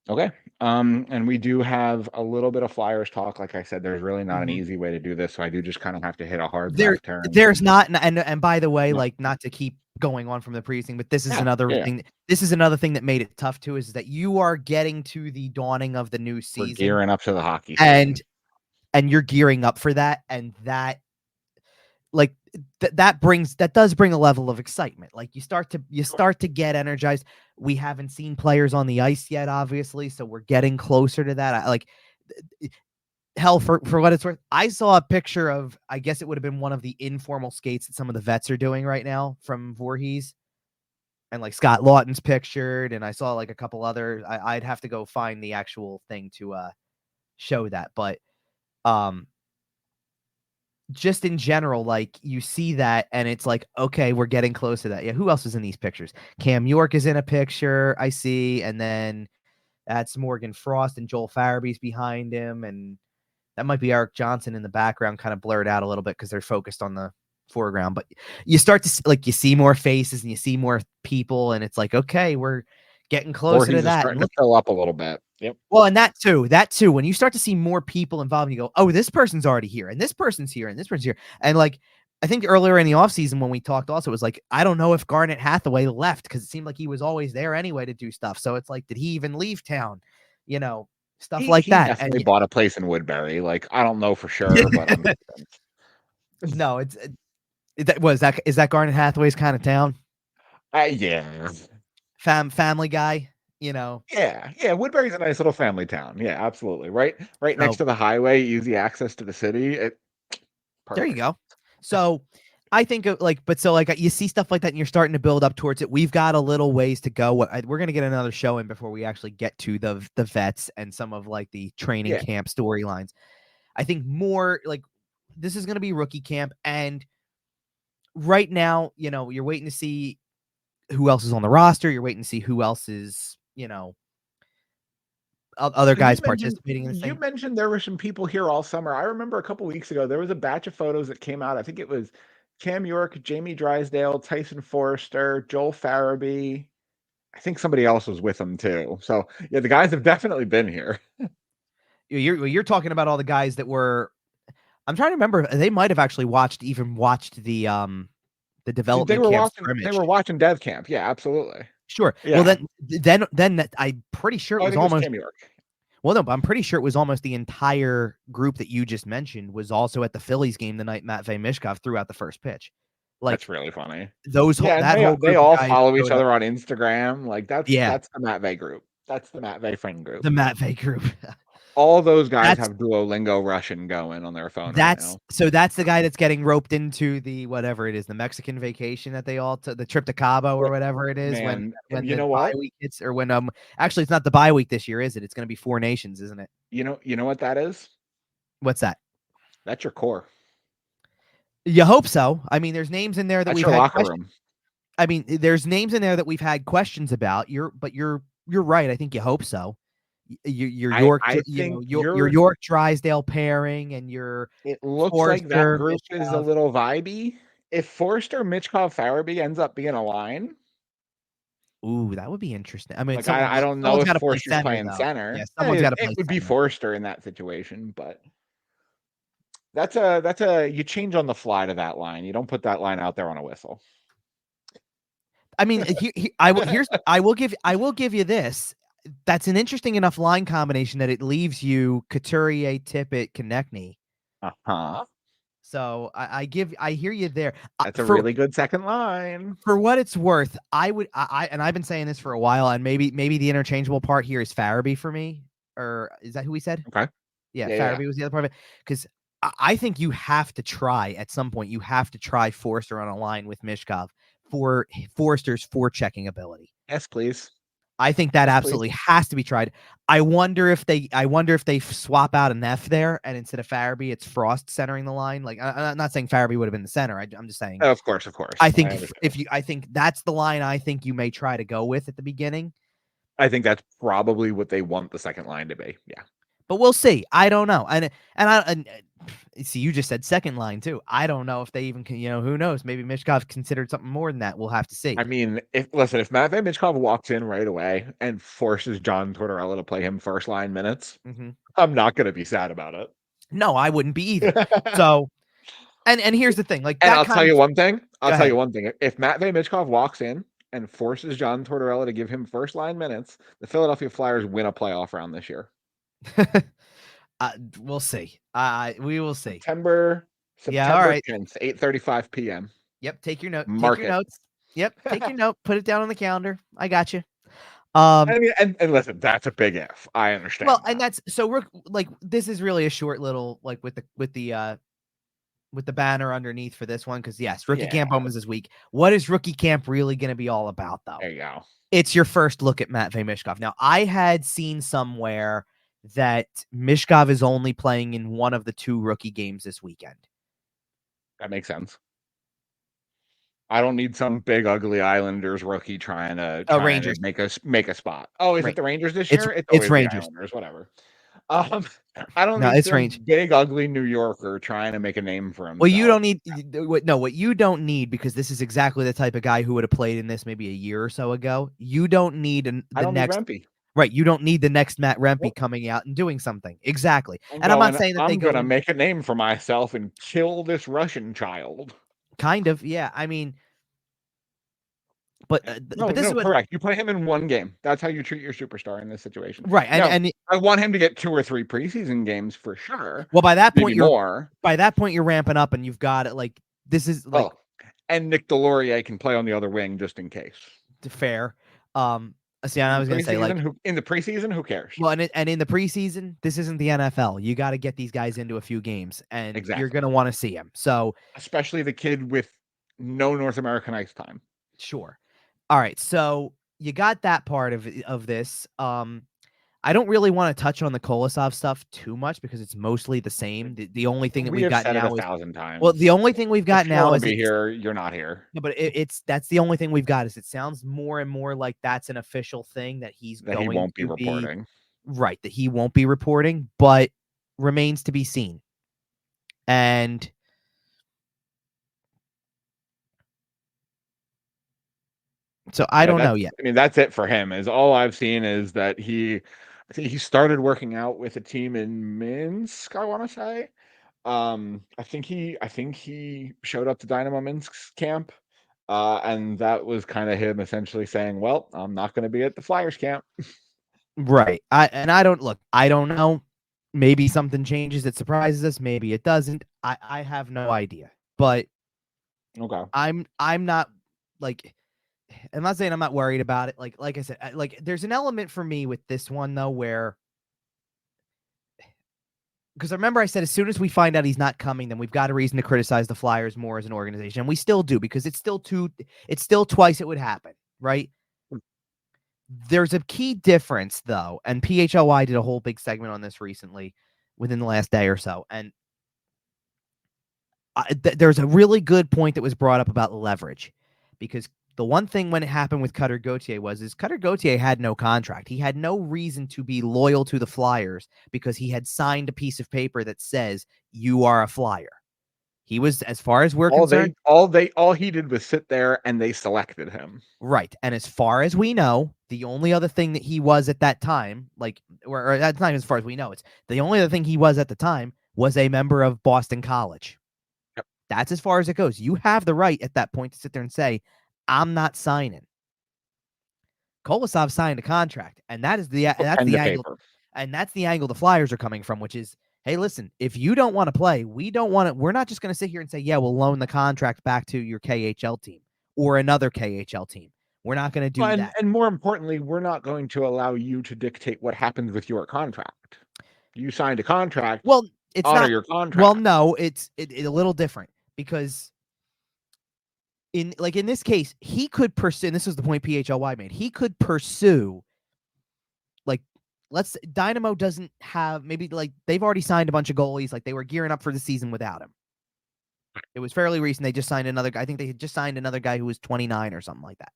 Okay. And we do have a little bit of Flyers talk. Like I said, there's really not an easy way to do this, so I do just kind of have to hit a hard left turn. There's not, and by the way, Yep. like, not to keep going on from the previous thing, but this is Yeah, another yeah. thing. This is another thing that made it tough too, is that you are getting to the dawning of the new We're season, gearing up to the hockey season. and you're gearing up for that, and that, like, that does bring a level of excitement. Like, you start to get energized. We haven't seen players on the ice yet, obviously, so we're getting closer to that. Hell, for what it's worth, I saw a picture of, I guess it would have been one of the informal skates that some of the vets are doing right now from Voorhees, and like Scott Lawton's pictured, and I saw like a couple other. I'd have to go find the actual thing to show that, but just in general, like, you see that and it's like, okay, we're getting close to that. Yeah, who else is in these pictures? Cam York is in a picture, I see, and then that's Morgan Frost, and Joel Farabee's behind him, and that might be Eric Johnson in the background, kind of blurred out a little bit because they're focused on the foreground. But you start to see, like, you see more faces and you see more people, and it's like, okay, we're getting closer to Voorhees is that. starting to fill up a little bit. Yep. Well, and that too, when you start to see more people involved, and you go, oh, this person's already here, and this person's here, and this person's here. And like, I think earlier in the offseason when we talked also, it was like, I don't know if Garnet Hathaway left, because it seemed like he was always there anyway to do stuff. So it's like, did he even leave town? You know, stuff like He that. definitely And bought a place in Woodbury. Like, I don't know for sure, but no, is that Garnet Hathaway's kind of town? yeah. Family guy, you know. Yeah. Woodbury's a nice little family town. Yeah, absolutely. Right next So to the highway, easy access to the city. there you Perfect. go. So I think of, like, but so like, you see stuff like that and you're starting to build up towards it. We've got a little ways to go. We're going to get another show in before we actually get to the vets and some of like the training Yeah. camp storylines. I think more like this is going to be rookie camp. And right now, you know, you're waiting to see who else is on the roster. You're waiting to see who else is, you know, other And guys participating in this you thing. mentioned there were some people here all summer. I remember a couple weeks ago there was a batch of photos that came out. I think it was Cam York, Jamie Drysdale, Tyson Forrester, Joel Farabee. I think somebody else was with them too. So yeah, the guys have definitely been here. You're talking about all the guys that were. I'm trying to remember. They might have actually watched the They development were camp watching. They scrimmage. were watching Dev Camp. Yeah, absolutely. Sure. Well, Yeah. then that, I'm pretty sure it Oh, I was think it was almost. Cam York. Well, no, but I'm pretty sure it was almost the entire group that you just mentioned was also at the Phillies game the night Matvei Michkov threw out the first pitch. Like, That's really funny. that Yeah, whole they group of all guys follow each showed up. other on Instagram. Like Yeah, that's the Matvey group. That's the Matvey friend group. the Matvei group. All those guys That's have Duolingo Russian going on their phone right that's now. so that's the guy that's getting roped into the whatever it is, the Mexican vacation that they all took, the trip to Cabo or whatever it is, Man, when you the know bye what? week hits, or when actually it's not the bye week this year, is it? It's going to be Four Nations, isn't it? You know what that is? What's that? That's your core. You hope so. I mean, there's names in there that That's we've your had locker questions. room. I mean, there's names in there that we've had questions about. You're right. I think you hope so. Your York, I think your York Drysdale pairing, and your it looks like that Forster group is a Michkov. little vibey. If Forster, Michkov, Farabee ends up being a line, Ooh, that would be interesting. I mean, like I don't know someone's if got to play Forster's center playing though. Yeah, center. someone's got to It play would be center. Forster in that situation, but that's a you change on the fly to that line. You don't put that line out there on a whistle. I mean, I will give you this. That's an interesting enough line combination that it leaves you Couturier, Tippett, Konechny. Uh-huh. So I hear you there. That's a really good second line. For what it's worth, and I've been saying this for a while, and maybe the interchangeable part here is Farabee for me, or is that who we said? Okay. Yeah, Yeah. Farabee was the other part of it, because I think you have to try at some point. You have to try Forster on a line with Michkov for Forster's forechecking ability. Yes, please. I think that Yes, absolutely please. has to be tried. I wonder if they swap out an F there, and instead of Farabee, it's Frost centering the line. Like, I'm not saying Farabee would have been the center. I'm just saying. Of course. I think I think that's the line I think you may try to go with at the beginning. I think that's probably what they want the second line to be. Yeah. but we'll see. I don't know. And see, you just said second line too. I don't know if they even can. Who knows? Maybe Michkov considered something more than that. We'll have to see. I mean, if Matvei Michkov walks in right away and forces John Tortorella to play him first line minutes, I'm not going to be sad about it. No, I wouldn't be either. So, and here's the thing, like, and that I'll tell you one thing. If Matvei Michkov walks in and forces John Tortorella to give him first line minutes, the Philadelphia Flyers win a playoff round this year. We'll see. We will see. September all right. 10th, 8:35 p.m. Yep. Take your note. Mark take your it. notes. Yep. Take your note. Put it down on the calendar. I got you. I mean, and listen, that's a big if. I understand. Well, and that's so we're like, this is really a short little, like, with the banner underneath for this one, because yes, rookie camp opens this week. What is rookie camp really going to be all about, though? There you go. It's your first look at Matvei Michkov. Now, I had seen somewhere that Michkov is only playing in one of the 2 rookie games this weekend. That makes sense. I don't need some big ugly Islanders rookie trying to Rangers make a spot. Oh, is it the Rangers this year? It's Rangers. Islanders, whatever. I don't need some big ugly New Yorker trying to make a name for himself. Well, you don't need what you don't need, because this is exactly the type of guy who would have played in this maybe a year or so ago. You don't need the next Rempy. Right, you don't need the next Matt Rempy coming out and doing something. Exactly. I'm not saying that I'm going to make a name for myself and kill this Russian child. Kind of, yeah. I mean, but this is correct. You play him in one game. That's how you treat your superstar in this situation, right? And I want him to get 2 or 3 preseason games for sure. Well, by that point, you're ramping up, and you've got it. Like, this is like, and Nick Delorier can play on the other wing just in case. Fair. See, I was going to say, like, in the preseason, who cares? Well, and in the preseason, this isn't the NFL. You got to get these guys into a few games, and you're going to want to see them. So, especially the kid with no North American ice time. Sure. All right. So you got that part of this. I don't really want to touch on the Kolosov stuff too much, because it's mostly the same. The only thing that we've got now is 1,000 times. Well, the only thing we've got now is here. You're not here. No, but that's the only thing we've got. Is it sounds more and more like that's an official thing that he won't be reporting. Right, that he won't be reporting, but remains to be seen. And so I don't know yet. I mean, that's it for him. Is all I've seen is that I think he started working out with a team in Minsk, I want to say. I think he showed up to Dynamo Minsk's camp, and that was kind of him essentially saying, "Well, I'm not going to be at the Flyers camp." Right. I don't know. Maybe something changes that surprises us. Maybe it doesn't. I have no idea. But okay, I'm not like. I'm not saying I'm not worried about it. Like I said, there's an element for me with this one, though, where, because I remember I said as soon as we find out he's not coming, then we've got a reason to criticize the Flyers more as an organization. And we still do, because it's still twice it would happen, right? There's a key difference, though, and PHLY did a whole big segment on this recently within the last day or so. And there's a really good point that was brought up about leverage, because the one thing when it happened with Cutter Gauthier is Cutter Gauthier had no contract. He had no reason to be loyal to the Flyers, because he had signed a piece of paper that says you are a Flyer. He was, as far as we're concerned, all he did was sit there and they selected him. Right. And as far as we know, the only other thing that he was at that time, or at that time, as far as we know, it's the only other thing he was at the time was a member of Boston College. Yep. That's as far as it goes. You have the right at that point to sit there and say, I'm not signing. Kolosov signed a contract, and that's the angle, and that's the angle the Flyers are coming from, which is, hey, listen, if you don't want to play, we're not just going to sit here and say, yeah, we'll loan the contract back to your KHL team or another KHL team. We're not going to do that. And more importantly, we're not going to allow you to dictate what happens with your contract. You signed a contract. Well, it's honor your contract. Well, no, it's a little different, because in this case, he could pursue, and this was the point PHLY made, he could pursue, Dynamo doesn't have, maybe they've already signed a bunch of goalies, they were gearing up for the season without him. It was fairly recent. They just signed another guy. I think they had just signed another guy who was 29 or something like that.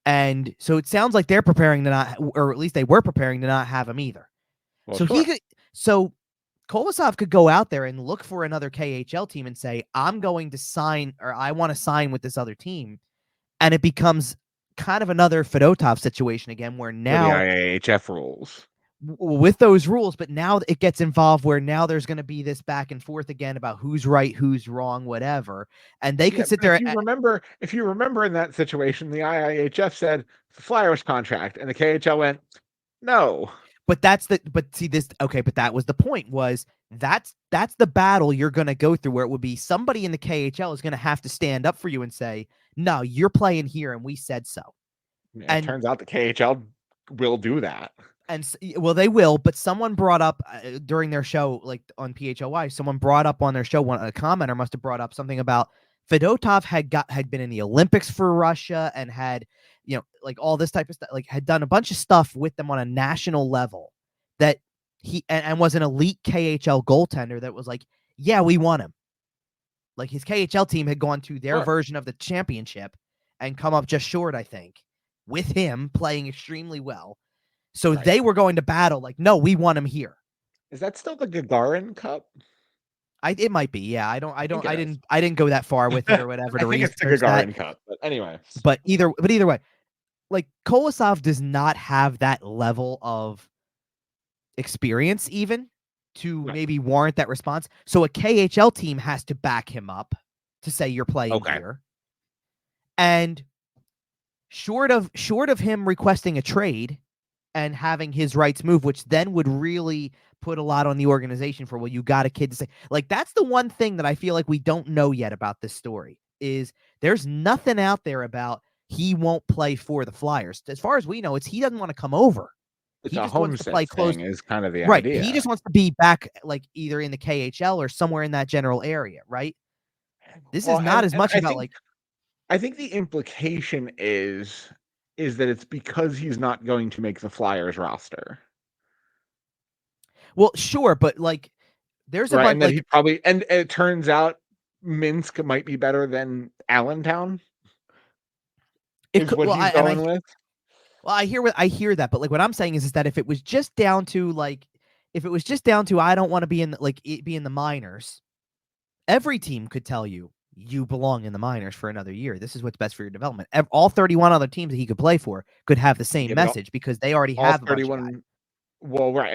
And so it sounds like they're preparing to not, or at least they were preparing to not have him either. Well, So sure. Kolosov could go out there and look for another KHL team and say, I'm going to sign, or I want to sign with this other team. And it becomes kind of another Fedotov situation again, where For the now IAHF rules. with those rules, but now it gets involved where now there's going to be this back and forth again about who's right, who's wrong, whatever. And they could sit there. If you remember in that situation, the IIHF said the Flyers contract, and the KHL went, no. But see this, okay, but that was the point, was that's the battle you're going to go through, where it would be somebody in the KHL is going to have to stand up for you and say, no, you're playing here and we said so. Yeah, it turns out the KHL will do that. And well, they will, but someone brought up during their show, like on PHLY, someone brought up on their show, a commenter must have brought up something about Fedotov had been in the Olympics for Russia and had, like all this type of stuff, like had done a bunch of stuff with them on a national level, that he and was an elite KHL goaltender that was like, yeah, we want him. Like his KHL team had gone to their version of the championship and come up just short, I think, with him playing extremely well. So they were going to battle like, no, we want him here. Is that still the Gagarin Cup? It might be. Yeah, I didn't go that far with it or whatever. I think it's the Gagarin Cup, but anyway. But either way, like Kolosov does not have that level of experience even to maybe warrant that response. So a KHL team has to back him up to say you're playing here. And short of him requesting a trade and having his rights move, which then would really put a lot on the organization for, well, you got a kid to say, like, that's the one thing that I feel like we don't know yet about this story, is there's nothing out there about he won't play for the Flyers. As far as we know, he doesn't want to come over. It's a homesick thing is kind of the idea. He just wants to be back, like either in the KHL or somewhere in that general area, right? This is not as much about I think the implication is that it's because he's not going to make the Flyers roster. Well, sure, but like there's a bunch, and that he probably, and it turns out Minsk might be better than Allentown. Is what he's going with. Well, I hear that, but like what I'm saying is that if it was just down to I don't want to be in the minors, every team could tell you belong in the minors for another year. This is what's best for your development. All 31 other teams that he could play for could have the same message because they already have 31. Well, right,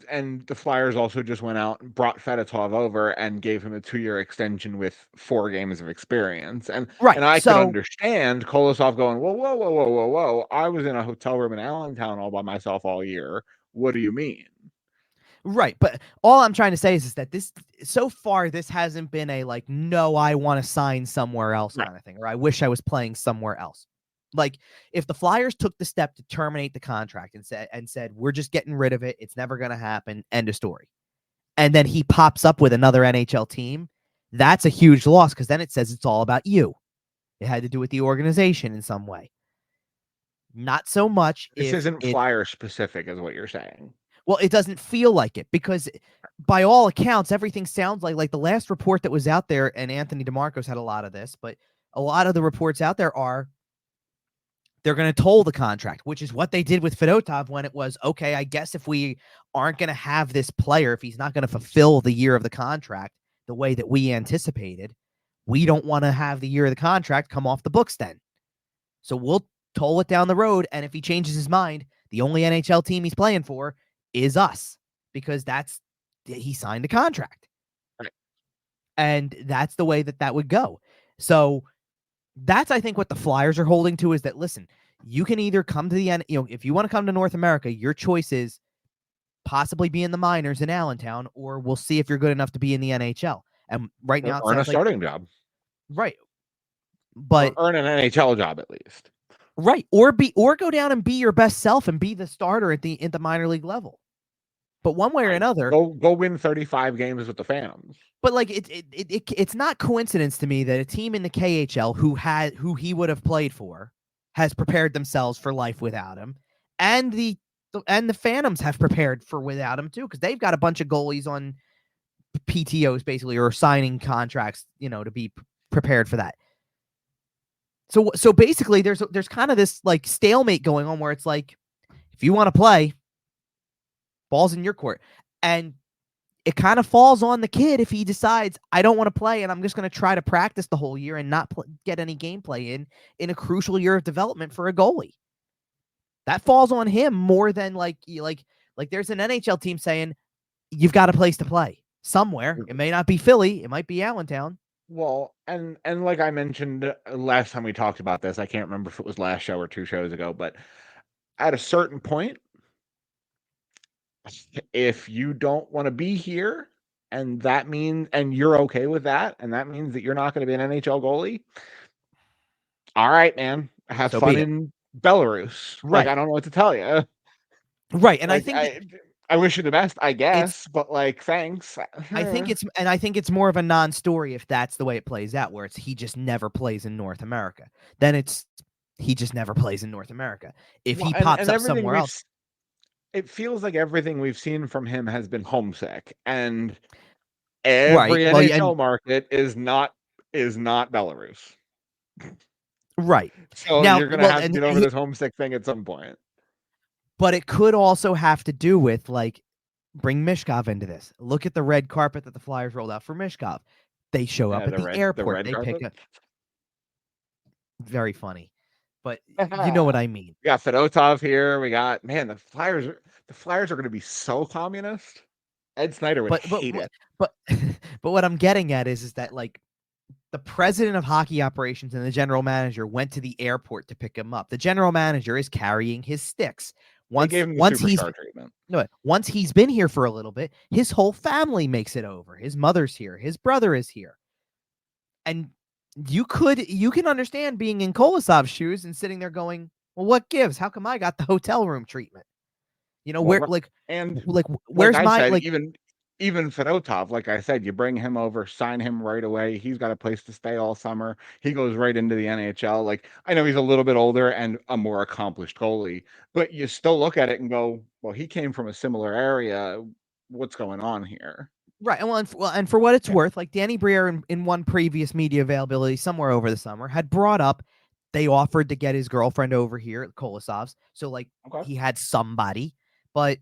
and the Flyers also just went out and brought Fedotov over and gave him a 2-year extension with 4 games of experience. And I could understand Kolosov going, whoa, I was in a hotel room in Allentown all by myself all year. What do you mean? Right, but all I'm trying to say is that so far this hasn't been a like, no, I want to sign somewhere else kind of thing, or I wish I was playing somewhere else. Like if the Flyers took the step to terminate the contract and said we're just getting rid of it, it's never going to happen, end of story, and then he pops up with another NHL team, that's a huge loss because then it says it's all about you. It had to do with the organization in some way. Not so much. This isn't Flyer specific, is what you're saying. Well, it doesn't feel like it because by all accounts, everything sounds like the last report that was out there, and Anthony DeMarcos had a lot of this, but a lot of the reports out there are they're going to toll the contract, which is what they did with Fedotov when it was, okay, I guess if we aren't going to have this player, if he's not going to fulfill the year of the contract the way that we anticipated, we don't want to have the year of the contract come off the books then. So we'll toll it down the road, and if he changes his mind, the only NHL team he's playing for is us, because he signed a contract. Right. And that's the way that would go. So that's, I think, what the Flyers are holding to, is that, listen, you can either come to the end, if you want to come to North America, your choice is possibly be in the minors in Allentown, or we'll see if you're good enough to be in the NHL. And right now, earn a starting job. Right. But earn an NHL job at least. Right. Or go down and be your best self and be the starter at the minor league level. But one way or another, go win 35 games with the fans. But like it's not coincidence to me that a team in the KHL who he would have played for has prepared themselves for life without him, and the Phantoms have prepared for without him too, because they've got a bunch of goalies on PTOs basically, or signing contracts, to be prepared for that. So basically, there's kind of this like stalemate going on where it's like, if you want to play, Ball's in your court. And it kind of falls on the kid if he decides, I don't want to play and I'm just going to try to practice the whole year and not get any gameplay in a crucial year of development for a goalie. That falls on him more than like there's an NHL team saying, you've got a place to play somewhere. It may not be Philly. It might be Allentown. Well, and like I mentioned last time we talked about this, I can't remember if it was last show or 2 shows ago, but at a certain point, if you don't want to be here, and that means, and you're okay with that, and that means that you're not going to be an NHL goalie, all right, man, have fun in Belarus. Right. Like, I don't know what to tell you. Right, and like, I wish you the best, I guess, but like, thanks. I think it's more of a non-story if that's the way it plays out, where it's he just never plays in North America. Then it's he just never plays in North America. If he pops up somewhere else, it feels like everything we've seen from him has been homesick, and every NHL market is not Belarus. Right. So now, you're going to have to get over this homesick thing at some point. But it could also have to do with, like, bring Michkov into this. Look at the red carpet that the Flyers rolled out for Michkov. They show up at the airport. They pick up. Very funny. But you know what I mean. We got Fedotov here. We got, man, the Flyers are going to be so communist. Ed Snyder would hate it. But what I'm getting at is that, like, the president of hockey operations and the general manager went to the airport to pick him up. The general manager is carrying his sticks. Once he's been here for a little bit, his whole family makes it over. His mother's here. His brother is here. And you can understand being in Kolosov's shoes and sitting there going, well, what gives? How come I got the hotel room treatment? You know, where's my even Fedotov, like I said, you bring him over, sign him right away. He's got a place to stay all summer. He goes right into the NHL. Like, I know he's a little bit older and a more accomplished goalie, but you still look at it and go, well, he came from a similar area. What's going on here? Right. And for what it's worth, like Danny Briere in one previous media availability somewhere over the summer had brought up, they offered to get his girlfriend over here at Kolosov's. So, like, he had somebody, but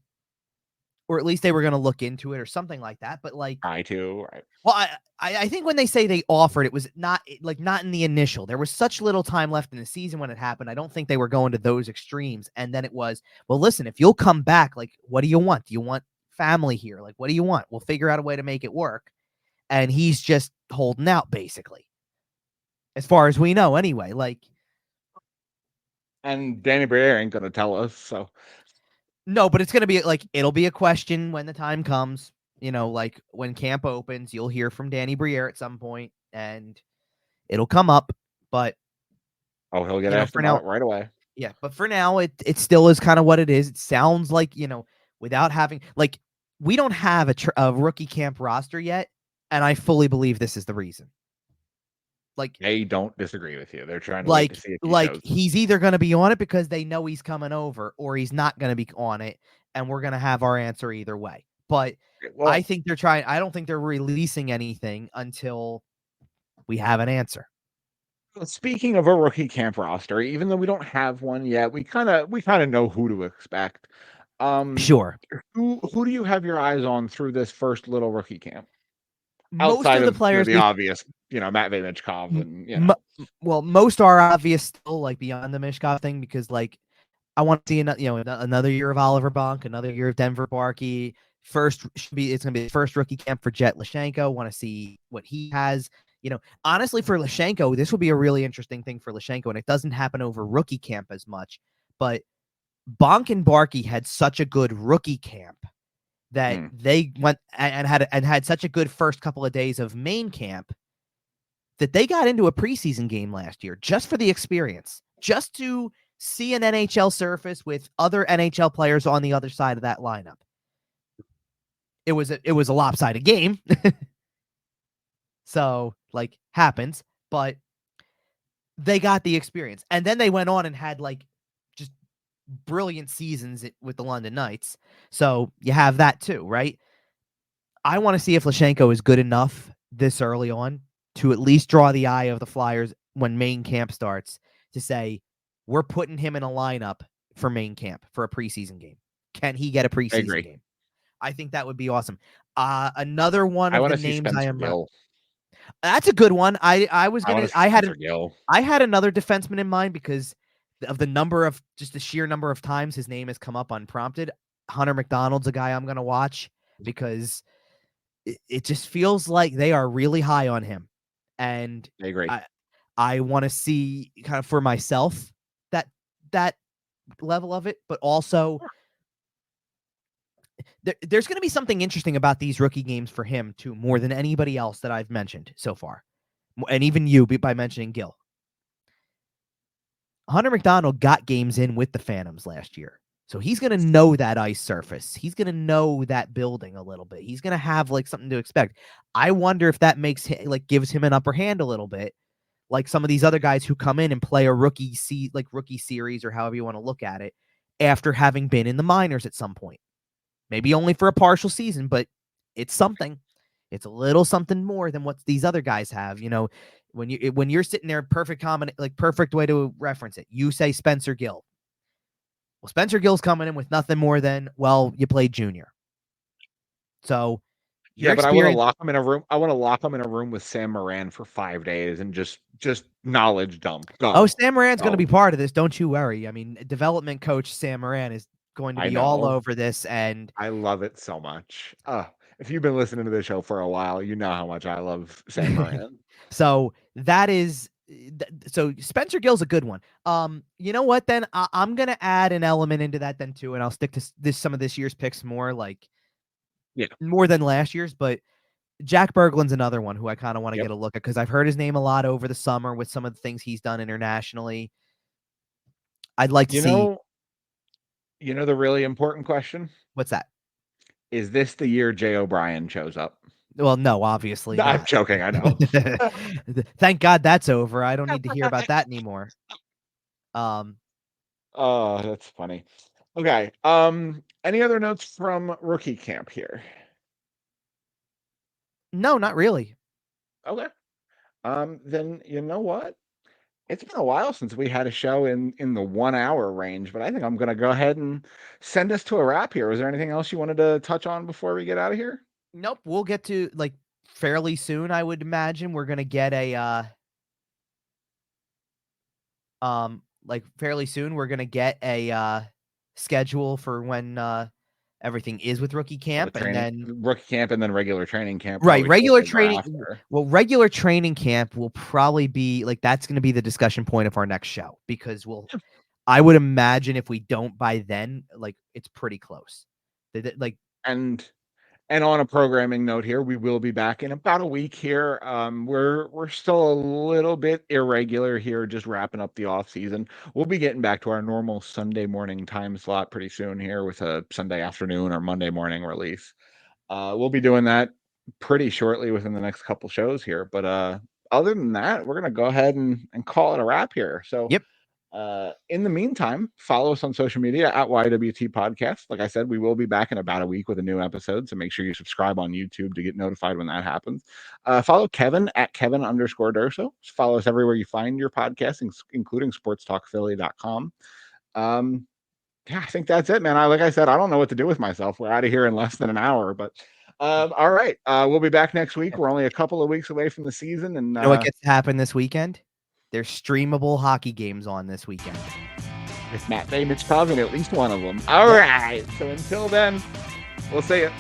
or at least they were going to look into it or something like that. But like, I too, right. Well, I think when they say they offered, it was not in the initial. There was such little time left in the season when it happened. I don't think they were going to those extremes. And then it was, well, listen, if you'll come back, like, what do you want? Do you want family here? Like, what do you want? We'll figure out a way to make it work. And he's just holding out, basically, as far as we know, anyway. Like, and Danny Briere ain't going to tell us, so. No, but it's going to be like, it'll be a question when the time comes, you know, like when camp opens, you'll hear from Danny Briere at some point and it'll come up, but. Oh, he'll get asked about it right away. Yeah. But for now, it still is kind of what it is. It sounds like, you know, without having, like, we don't have a rookie camp roster yet. And I fully believe this is the reason. Like, they don't disagree with you. They're trying to wait to see if he's either going to be on it because they know he's coming over, or he's not going to be on it, and we're going to have our answer either way. But I think they're trying. I don't think they're releasing anything until we have an answer. Speaking of a rookie camp roster, even though we don't have one yet, we kind of know who to expect. Sure. Who do you have your eyes on through this first little rookie camp? Most of the players, the obvious, you know, Matvei Michkov, and most are obvious still, like beyond the Michkov thing, because like I want to see another year of Oliver Bonk, another year of Denver Barkey. It's gonna be the first rookie camp for Jet Lashenko. Want to see what he has. You know, honestly, for Lashenko, this will be a really interesting thing for Lashenko, and it doesn't happen over rookie camp as much. But Bonk and Barkey had such a good rookie camp that they went and had such a good first couple of days of main camp that they got into a preseason game last year just for the experience, just to see an NHL surface with other NHL players on the other side of that lineup. It was a lopsided game. So, like, happens, but they got the experience. And then they went on and had, like, just brilliant seasons with the London Knights. So you have that too, right? I want to see if Lashenko is good enough this early on to at least draw the eye of the Flyers when main camp starts to say, we're putting him in a lineup for main camp for a preseason game. Can he get a preseason game? I think that would be awesome. Another one I of want the to see names Spencer Gill. That's a good one. I had another defenseman in mind because of the sheer number of times his name has come up unprompted. Hunter McDonald's a guy I'm going to watch because it just feels like they are really high on him. And I agree. I want to see kind of for myself that level of it, but also there's going to be something interesting about these rookie games for him too, more than anybody else that I've mentioned so far. And even you by mentioning Gill. Hunter McDonald got games in with the Phantoms last year. So he's going to know that ice surface. He's going to know that building a little bit. He's going to have like something to expect. I wonder if that makes him gives him an upper hand a little bit. Like some of these other guys who come in and play a rookie series or however you want to look at it after having been in the minors at some point. Maybe only for a partial season, but it's something. It's a little something more than what these other guys have. You know, when you're sitting there, perfect way to reference it. You say Spencer Gill. Well, Spencer Gill's coming in with nothing more than, well, you played junior. So yeah, but I want to lock him in a room. I want to lock him in a room with Sam Moran for 5 days and just knowledge dump. Go. Oh, Sam Moran's going to be part of this. Don't you worry. I mean, development coach Sam Moran is going to be all over this, and I love it so much. If you've been listening to the show for a while, you know how much I love Sam Moran. So that is so Spencer Gill's a good one. You know what? Then I'm gonna add an element into that then too, and I'll stick to some of this year's picks more more than last year's. But Jack Berglund's another one who I kind of want to get a look at because I've heard his name a lot over the summer with some of the things he's done internationally. I'd like to see. You know the really important question? What's that? Is this the year Jay O'Brien shows up? Well, no, obviously not. I'm joking. I know. Thank God that's over. I don't need to hear about that anymore. Oh, that's funny. Okay. Any other notes from rookie camp here? No, not really. Okay. Then you know what? It's been a while since we had a show in the 1 hour range, but I think I'm going to go ahead and send us to a wrap here. Was there anything else you wanted to touch on before we get out of here? Nope. We'll get to fairly soon. I would imagine we're going to get fairly soon. We're going to get a schedule for when everything is with rookie camp and then rookie camp and then regular training camp. Right. Regular training. Well, regular training camp will probably be that's going to be the discussion point of our next show because I would imagine if we don't by then, it's pretty close. And on a programming note here, we will be back in about a week here. We're still a little bit irregular here, just wrapping up the off season. We'll be getting back to our normal Sunday morning time slot pretty soon here with a Sunday afternoon or Monday morning release. We'll be doing that pretty shortly within the next couple shows here. But other than that, we're going to go ahead and call it a wrap here. So yep. In the meantime, follow us on social media at YWT Podcast. Like I said, we will be back in about a week with a new episode, so make sure you subscribe on YouTube to get notified when that happens. Follow Kevin at Kevin_Durso. Follow us everywhere you find your podcasts, including sportstalkphilly.com. Yeah, I think that's it, man. Like I said, I don't know what to do with myself. We're out of here in less than an hour, but all right. We'll be back next week. We're only a couple of weeks away from the season. And you know what gets to happen this weekend? There's streamable hockey games on this weekend. With Matvei Michkov in at least one of them. All right. So until then, we'll see you.